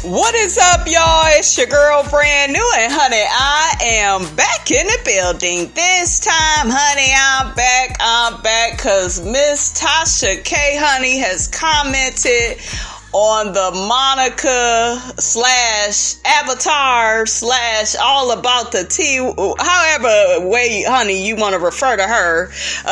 What is up, y'all? It's your girl, brand new, and honey, I am back in the building. This time, honey, I'm back, because Miss Tasha K, honey, has commented on the Monica / Avatar / all about the tea, however way, honey, you want to refer to her.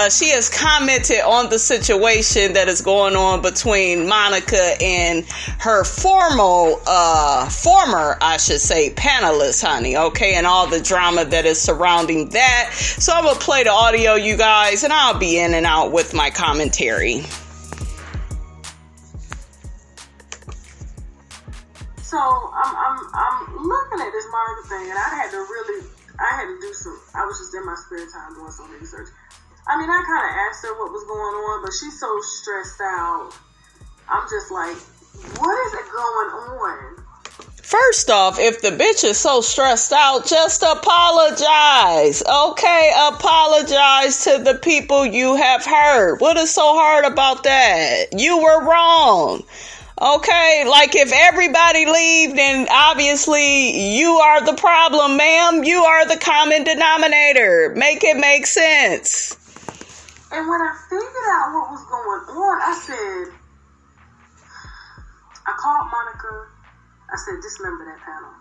She has commented on the situation that is going on between Monica and her former, I should say, panelist, honey, okay, and all the drama that is surrounding that. So I'm gonna play the audio, you guys, and I'll be in and out with my commentary. So I'm looking at this Monica thing, and I had to do some. I was just in my spare time doing some research. I mean, I kind of asked her what was going on, but she's so stressed out. I'm just like, what is it going on? First off, if the bitch is so stressed out, just apologize. Okay, apologize to the people you have hurt. What is so hard about that? You were wrong. Okay, like if everybody leave, then obviously you are the problem, ma'am. You are the common denominator. Make it make sense. And when I figured out what was going on, I called Monica. I said, dismember that panel.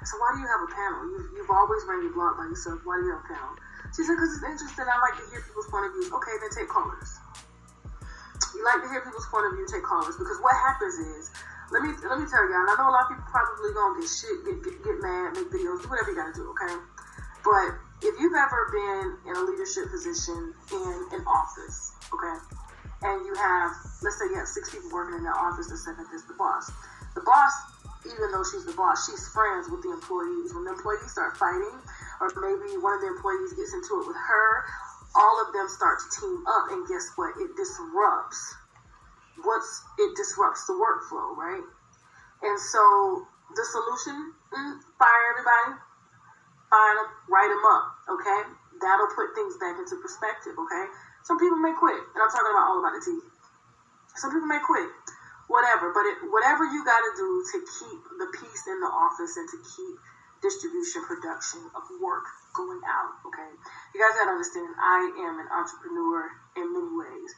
So why do you have a panel? You've always ran your blog by yourself. Why do you have a panel? She said, because it's interesting. I like to hear people's point of views. Okay, then take callers. You like to hear people's point of view, take callers, because what happens is, let me tell y'all, and I know a lot of people probably gonna get mad, make videos, do whatever you gotta do, okay? But if you've ever been in a leadership position in an office, okay, and you have, let's say you have 6 people working in that office, the second is the boss. The boss, even though she's the boss, she's friends with the employees. When the employees start fighting, or maybe one of the employees gets into it with her, all of them start to team up, and guess what? It disrupts the workflow, right? And so the solution, fire everybody, fire them, write them up, okay? That'll put things back into perspective, okay? Some people may quit, and I'm talking about all about the tea. Some people may quit, whatever, but whatever you got to do to keep the peace in the office and to keep distribution, production of work going out, okay? You guys gotta understand, I am an entrepreneur in many ways.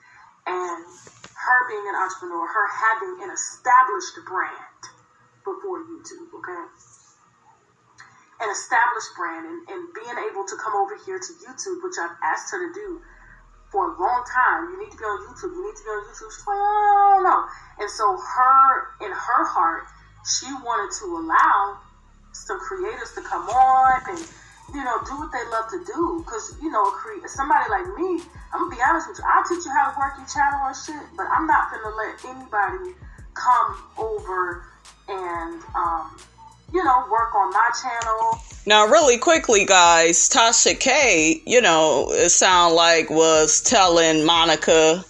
And her being an entrepreneur, her having an established brand before YouTube, okay? An established brand and being able to come over here to YouTube, which I've asked her to do for a long time. You need to be on YouTube. She's like, oh, no. And so in her heart, she wanted to allow some creators to come on and, do what they love to do. Because, somebody like me, I'm going to be honest with you, I'll teach you how to work your channel and shit, but I'm not going to let anybody come over and, work on my channel. Now, really quickly, guys, Tasha K, it sound like was telling Monica,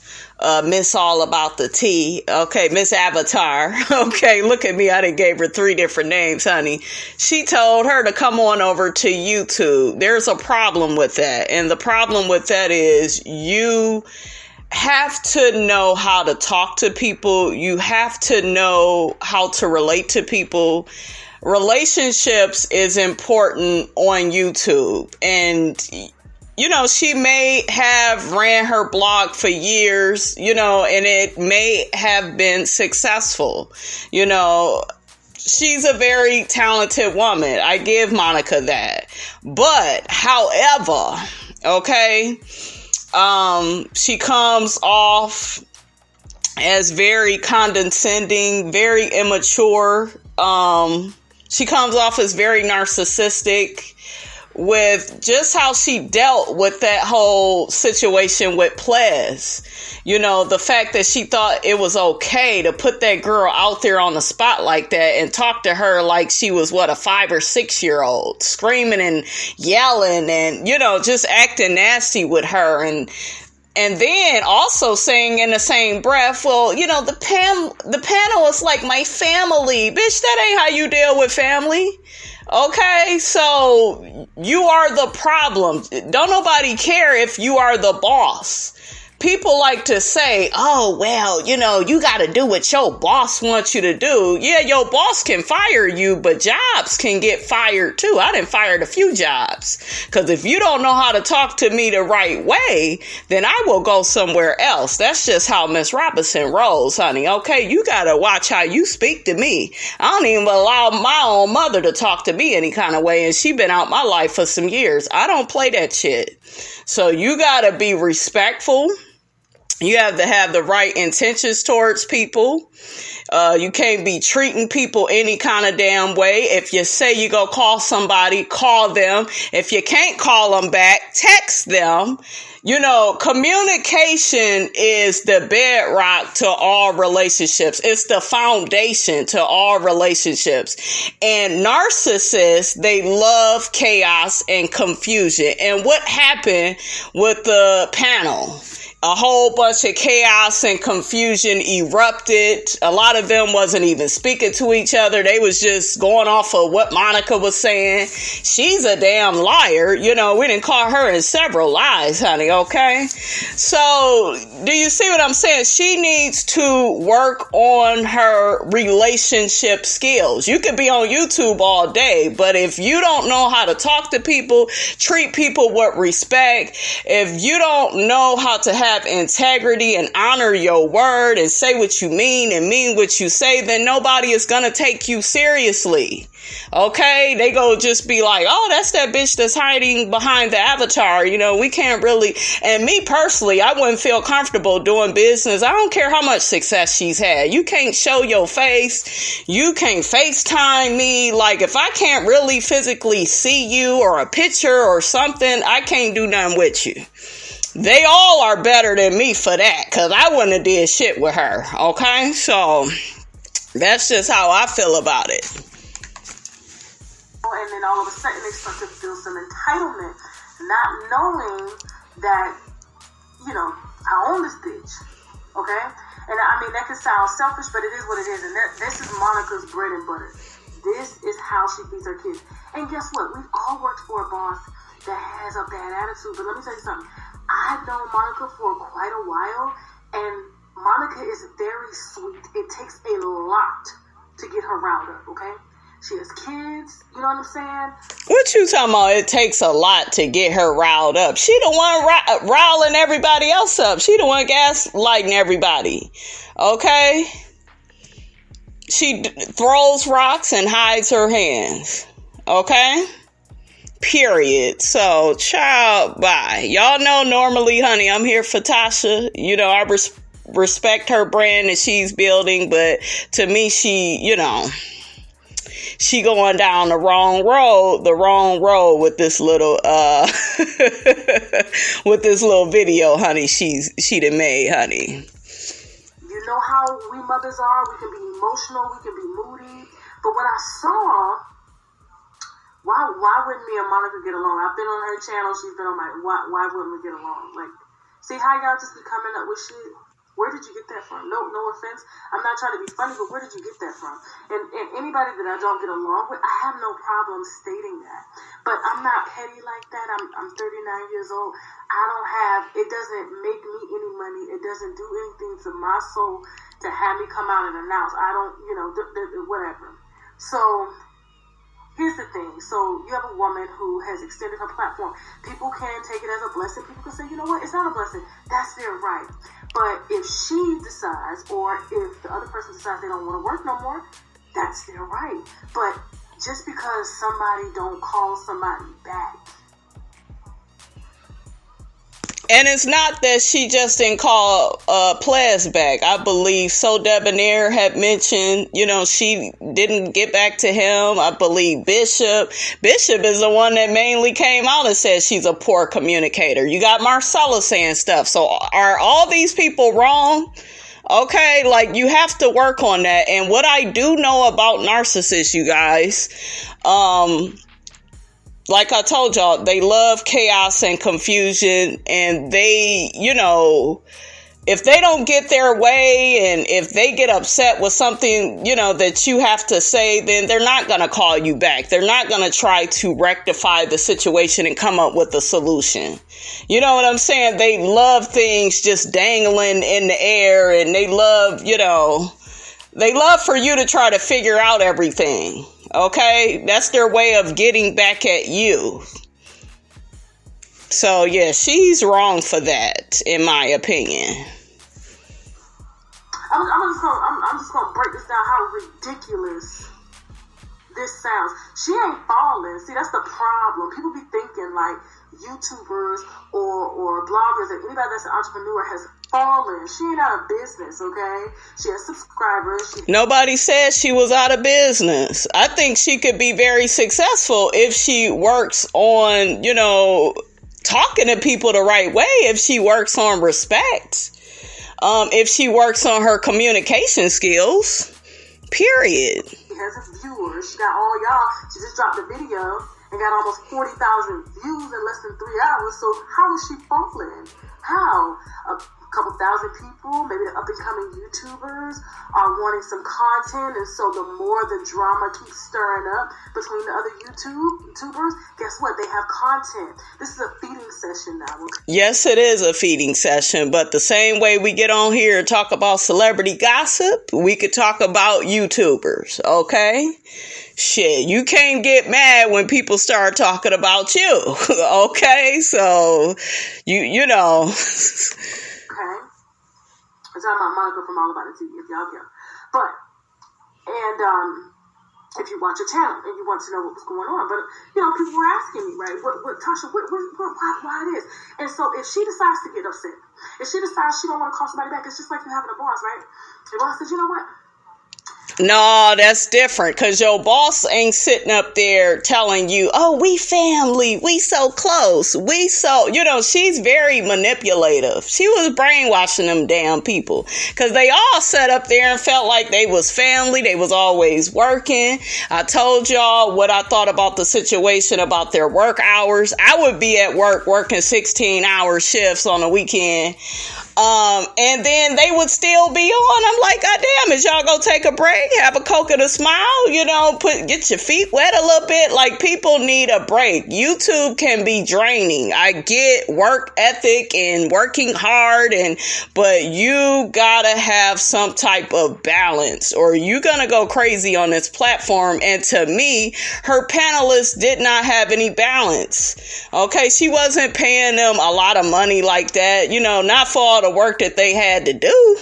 Miss All About the Tea. Okay, Miss Avatar. Okay, look at me. I done gave her 3 different names, honey. She told her to come on over to YouTube. There's a problem with that. And the problem with that is you have to know how to talk to people. You have to know how to relate to people. Relationships is important on YouTube. And she may have ran her blog for years, and it may have been successful. She's a very talented woman. I give Monica that. But, however, okay, she comes off as very condescending, very immature. She comes off as very narcissistic with just how she dealt with that whole situation with Ples. The fact that she thought it was okay to put that girl out there on the spot like that and talk to her like she was, a 5 or 6 year old, screaming and yelling and, just acting nasty with her. And then also saying in the same breath, the panel is like my family. Bitch, that ain't how you deal with family. Okay, so you are the problem. Don't nobody care if you are the boss. people like to say, oh, well, you got to do what your boss wants you to do. Yeah, your boss can fire you, but jobs can get fired too. I done fired a few jobs. Because if you don't know how to talk to me the right way, then I will go somewhere else. That's just how Miss Robinson rolls, honey. Okay, you got to watch how you speak to me. I don't even allow my own mother to talk to me any kind of way, and she been out my life for some years. I don't play that shit. So you got to be respectful. You have to have the right intentions towards people. You can't be treating people any kind of damn way. If you say you go call somebody, call them. If you can't call them back, text them. Communication is the bedrock to all relationships. It's the foundation to all relationships. And narcissists, they love chaos and confusion. And what happened with the panel? A whole bunch of chaos and confusion erupted. A lot of them wasn't even speaking to each other. They was just going off of what Monica was saying. She's a damn liar. We didn't call her in several lies, honey, okay? So, do you see what I'm saying? She needs to work on her relationship skills. You could be on YouTube all day, but if you don't know how to talk to people, treat people with respect, if you don't know how to have integrity and honor your word and say what you mean and mean what you say, then nobody is going to take you seriously. Okay, they go just be like, oh, that's that bitch that's hiding behind the avatar. We can't really. And me personally, I wouldn't feel comfortable doing business. I don't care how much success she's had. You can't show your face. You can't FaceTime me. Like, if I can't really physically see you or a picture or something, I can't do nothing with you. They all are better than me for that, because I wouldn't have did shit with her. Okay, so that's just how I feel about it. And then all of a sudden they start to feel some entitlement, not knowing that, I own this bitch, okay? And I mean, that can sound selfish, but it is what it is. And this is Monica's bread and butter. This is how she feeds her kids. And guess what? We've all worked for a boss that has a bad attitude. But let me tell you something. I've known Monica for quite a while, and Monica is very sweet. It takes a lot to get her riled up, okay? She has kids, you know what I'm saying? What you talking about? It takes a lot to get her riled up. She the one riling everybody else up. She the one gaslighting everybody, okay? She throws rocks and hides her hands, okay? Period. So, child, bye. Y'all know normally, honey, I'm here for Tasha. I respect her brand that she's building, but to me, she going down the wrong road with this little with this little video, honey. She done made, honey. You know how we mothers are. We can be emotional. We can be moody. But when I saw, why wouldn't me and Monica get along? I've been on her channel. She's been on my. Why wouldn't we get along? Like, see how y'all just be coming up with shit. Where did you get that from? No offense. I'm not trying to be funny, but where did you get that from? And anybody that I don't get along with, I have no problem stating that. But I'm not petty like that. I'm 39 years old. It doesn't make me any money. It doesn't do anything to my soul to have me come out and announce. I don't, whatever. So here's the thing. So you have a woman who has extended her platform. People can take it as a blessing. People can say, you know what? It's not a blessing. That's their right. But if she decides, or if the other person decides they don't want to work no more, that's their right. But just because somebody don't call somebody back. And it's not that she just didn't call Ples back. I believe So Debonair had mentioned, she didn't get back to him. I believe Bishop is the one that mainly came out and said she's a poor communicator. You got Marcella saying stuff. So are all these people wrong? Okay, like, you have to work on that. And what I do know about narcissists, you guys, like I told y'all, they love chaos and confusion, and they, if they don't get their way and if they get upset with something, that you have to say, then they're not going to call you back. They're not going to try to rectify the situation and come up with a solution. You know what I'm saying? They love things just dangling in the air, and they love for you to try to figure out everything. Okay? That's their way of getting back at you. So, yeah, she's wrong for that, in my opinion. I'm just gonna break this down, how ridiculous this sounds. She ain't falling. See, that's the problem. People be thinking like YouTubers or bloggers or anybody that's an entrepreneur has fallen. She ain't out of business, okay? She has subscribers. Nobody said she was out of business. I think she could be very successful if she works on, talking to people the right way, if she works on respect, if she works on her communication skills, period. She has a viewer. She got all y'all. She just dropped a video and got almost 40,000 views in less than 3 hours. So how is she falling? How? A couple thousand people, maybe the up-and-coming YouTubers, are wanting some content, and so the more the drama keeps stirring up between the other YouTubers, guess what? They have content. This is a feeding session now. Okay? Yes, it is a feeding session, but the same way we get on here and talk about celebrity gossip, we could talk about YouTubers, okay? Shit, you can't get mad when people start talking about you, okay? So, you know... Okay, I'm talking about Monica from All About It TV, if y'all care. But, if you watch a channel and you want to know what was going on, but people were asking me, right? What Tasha? Why this? And so, if she decides to get upset, if she decides she don't want to call somebody back, it's just like you having a boss, right? Your boss says, you know what? No, that's different, because your boss ain't sitting up there telling you, oh, we family, we so close, we so, she's very manipulative. She was brainwashing them damn people, because they all sat up there and felt like they was family. They was always working. I told y'all what I thought about the situation about their work hours. I would be at work working 16-hour shifts on the weekend. And then they would still be on. I'm like, God damn, is y'all gonna take a break, have a Coke and a smile, get your feet wet a little bit? Like, people need a break. YouTube can be draining. I get work ethic and working hard, but you gotta have some type of balance, or you're gonna go crazy on this platform. And to me, her panelists did not have any balance. Okay, she wasn't paying them a lot of money like that, not for all the work that they had to do.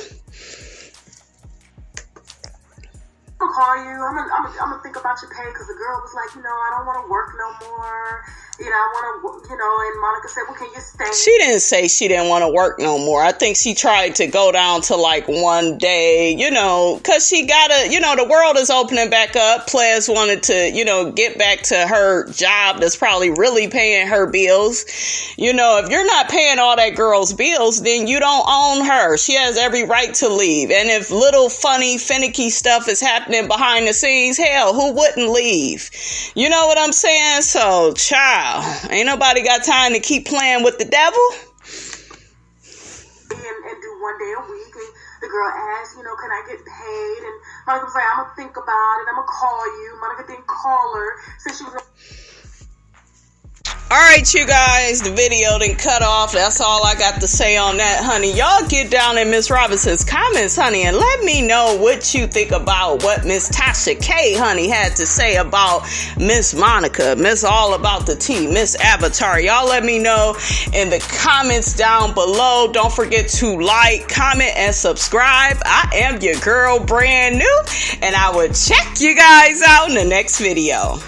I'm gonna call you. I'm gonna think about your pay, because the girl was like, I don't want to work no more. I want to, and Monica said, well, can you stay? She didn't say she didn't want to work no more. I think she tried to go down to like one day, because she gotta, the world is opening back up. Players wanted to, get back to her job that's probably really paying her bills. If you're not paying all that girl's bills, then you don't own her. She has every right to leave. And if little funny, finicky stuff is happening behind the scenes, hell, who wouldn't leave? You know what I'm saying? So, child. Ain't nobody got time to keep playing with the devil. And do one day a week. And the girl asked, can I get paid? And Monica was like, I'm going to think about it. I'm going to call you. Monica didn't call her. Said she was going to... All right, you guys, the video didn't cut off. That's all I got to say on that, honey. Y'all get down in Miss Robinson's comments, honey, and let me know what you think about what Miss Tasha K, honey, had to say about Miss Monica, Miss All About the Tea, Miss Avatar. Y'all let me know in the comments down below. Don't forget to like, comment, and subscribe. I am your girl, brand new, and I will check you guys out in the next video.